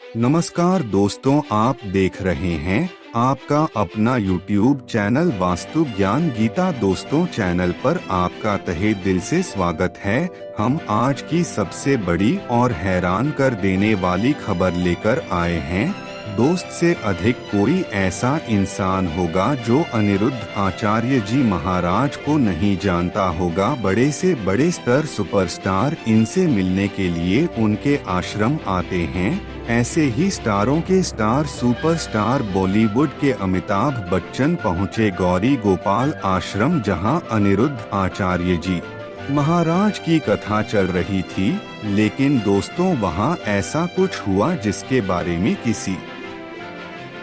नमस्कार दोस्तों, आप देख रहे हैं आपका अपना YouTube चैनल वास्तु ज्ञान गीता। दोस्तों, चैनल पर आपका तहे दिल से स्वागत है। हम आज की सबसे बड़ी और हैरान कर देने वाली खबर लेकर आए हैं। दोस्त से अधिक कोई ऐसा इंसान होगा जो अनिरुद्ध आचार्य जी महाराज को नहीं जानता होगा। बड़े से बड़े स्टार सुपरस्टार इनसे मिलने के लिए उनके आश्रम आते हैं। ऐसे ही स्टारों के स्टार सुपरस्टार बॉलीवुड के अमिताभ बच्चन पहुंचे गौरी गोपाल आश्रम, जहां अनिरुद्ध आचार्य जी महाराज की कथा चल रही थी। लेकिन दोस्तों, वहां ऐसा कुछ हुआ जिसके बारे में किसी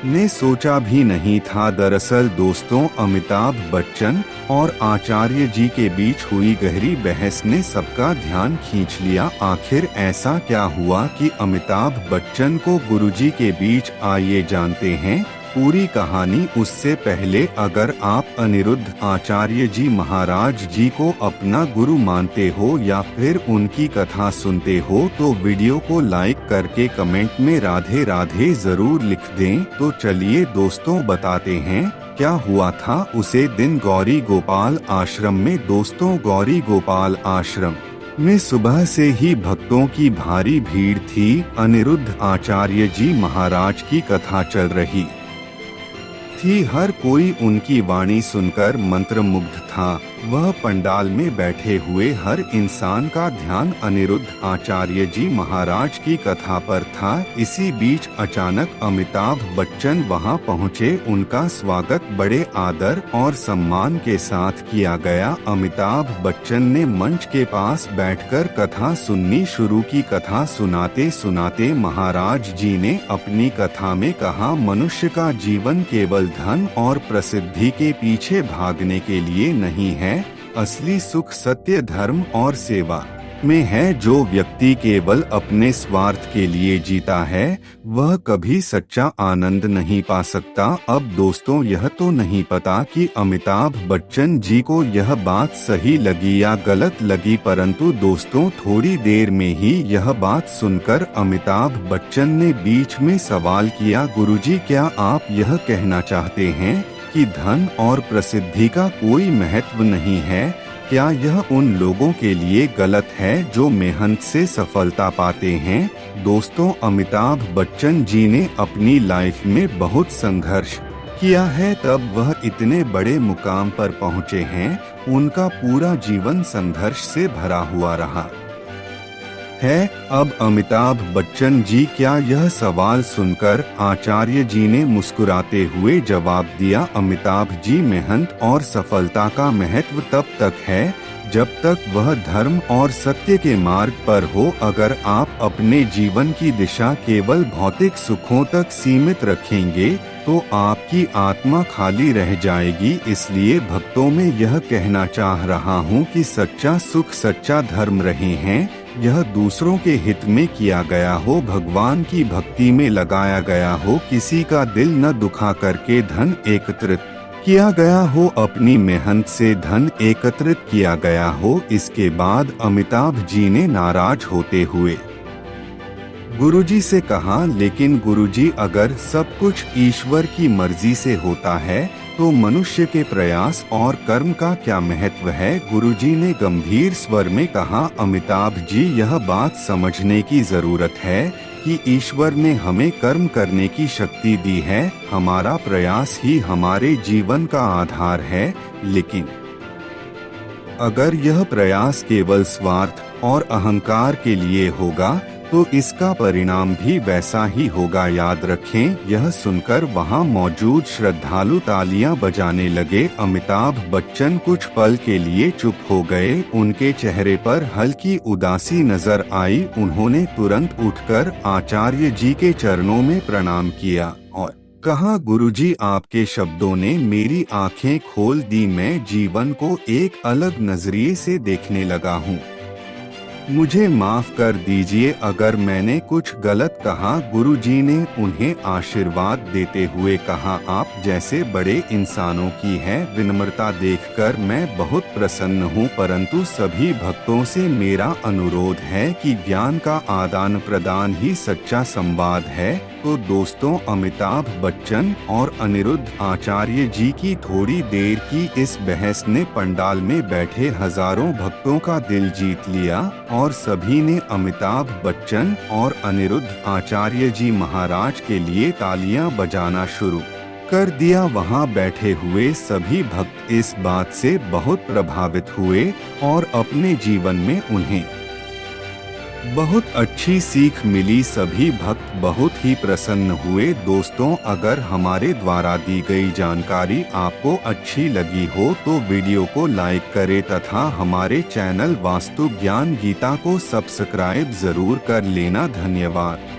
ने सोचा भी नहीं था। दरअसल दोस्तों, अमिताभ बच्चन और आचार्य जी के बीच हुई गहरी बहस ने सबका ध्यान खींच लिया। आखिर ऐसा क्या हुआ कि अमिताभ बच्चन को गुरुजी के बीच आइए जानते हैं पूरी कहानी। उससे पहले अगर आप अनिरुद्ध आचार्य जी महाराज जी को अपना गुरु मानते हो या फिर उनकी कथा सुनते हो तो वीडियो को लाइक करके कमेंट में राधे राधे जरूर लिख दें। तो चलिए दोस्तों, बताते हैं क्या हुआ था उसे दिन गौरी गोपाल आश्रम में। दोस्तों, गौरी गोपाल आश्रम में सुबह से ही भक्तों की भारी भीड़ थी। अनिरुद्ध आचार्य जी महाराज की कथा चल रही थी। हर कोई उनकी वाणी सुनकर मंत्रमुग्ध था। वह पंडाल में बैठे हुए हर इंसान का ध्यान अनिरुद्ध आचार्य जी महाराज की कथा पर था। इसी बीच अचानक अमिताभ बच्चन वहां पहुंचे। उनका स्वागत बड़े आदर और सम्मान के साथ किया गया। अमिताभ बच्चन ने मंच के पास बैठकर कथा सुननी शुरू की। कथा सुनाते सुनाते महाराज जी ने अपनी कथा में कहा, मनुष्य का जीवन केवल धन और प्रसिद्धि के पीछे भागने के लिए नहीं है। असली सुख सत्य, धर्म और सेवा में है। जो व्यक्ति केवल अपने स्वार्थ के लिए जीता है वह कभी सच्चा आनंद नहीं पा सकता। अब दोस्तों, यह तो नहीं पता कि अमिताभ बच्चन जी को यह बात सही लगी या गलत लगी, परंतु दोस्तों थोड़ी देर में ही यह बात सुनकर अमिताभ बच्चन ने बीच में सवाल किया, गुरुजी क्या आप यह कहना चाहते हैं कि धन और प्रसिद्धि का कोई महत्व नहीं है? क्या यह उन लोगों के लिए गलत है जो मेहनत से सफलता पाते हैं? दोस्तों, अमिताभ बच्चन जी ने अपनी लाइफ में बहुत संघर्ष किया है, तब वह इतने बड़े मुकाम पर पहुंचे हैं। उनका पूरा जीवन संघर्ष से भरा हुआ रहा है। अब अमिताभ बच्चन जी क्या यह सवाल सुनकर आचार्य जी ने मुस्कुराते हुए जवाब दिया, अमिताभ जी, मेहनत और सफलता का महत्व तब तक है जब तक वह धर्म और सत्य के मार्ग पर हो। अगर आप अपने जीवन की दिशा केवल भौतिक सुखों तक सीमित रखेंगे तो आपकी आत्मा खाली रह जाएगी। इसलिए भक्तों में यह कहना चाह रहा हूँ कि सच्चा सुख, सच्चा धर्म रहे हैं, यह दूसरों के हित में किया गया हो, भगवान की भक्ति में लगाया गया हो, किसी का दिल न दुखा करके धन एकत्रित किया गया हो, अपनी मेहनत से धन एकत्रित किया गया हो। इसके बाद अमिताभ जी ने नाराज होते हुए गुरुजी से कहा, लेकिन गुरुजी, अगर सब कुछ ईश्वर की मर्जी से होता है तो मनुष्य के प्रयास और कर्म का क्या महत्व है? गुरुजी ने गंभीर स्वर में कहा, अमिताभ जी, यह बात समझने की जरूरत है कि ईश्वर ने हमें कर्म करने की शक्ति दी है। हमारा प्रयास ही हमारे जीवन का आधार है। लेकिन अगर यह प्रयास केवल स्वार्थ और अहंकार के लिए होगा तो इसका परिणाम भी वैसा ही होगा। याद रखें। यह सुनकर वहां मौजूद श्रद्धालु तालियां बजाने लगे। अमिताभ बच्चन कुछ पल के लिए चुप हो गए। उनके चेहरे पर हल्की उदासी नजर आई। उन्होंने तुरंत उठकर आचार्य जी के चरणों में प्रणाम किया और कहा, गुरुजी, आपके शब्दों ने मेरी आंखें खोल दी। मैं जीवन को एक अलग नजरिए से देखने लगा हूँ। मुझे माफ कर दीजिए अगर मैंने कुछ गलत कहा। गुरुजी ने उन्हें आशीर्वाद देते हुए कहा, आप जैसे बड़े इंसानों की है विनम्रता देखकर मैं बहुत प्रसन्न हूँ, परंतु सभी भक्तों से मेरा अनुरोध है कि ज्ञान का आदान प्रदान ही सच्चा संवाद है। तो दोस्तों, अमिताभ बच्चन और अनिरुद्ध आचार्य जी की थोड़ी देर की इस बहस ने पंडाल में बैठे हजारों भक्तों का दिल जीत लिया और सभी ने अमिताभ बच्चन और अनिरुद्ध आचार्य जी महाराज के लिए तालियां बजाना शुरू कर दिया। वहां बैठे हुए सभी भक्त इस बात से बहुत प्रभावित हुए और अपने जीवन में उन्हें बहुत अच्छी सीख मिली। सभी भक्त बहुत ही प्रसन्न हुए। दोस्तों, अगर हमारे द्वारा दी गई जानकारी आपको अच्छी लगी हो तो वीडियो को लाइक करें तथा हमारे चैनल वास्तु ज्ञान गीता को सब्सक्राइब जरूर कर लेना। धन्यवाद।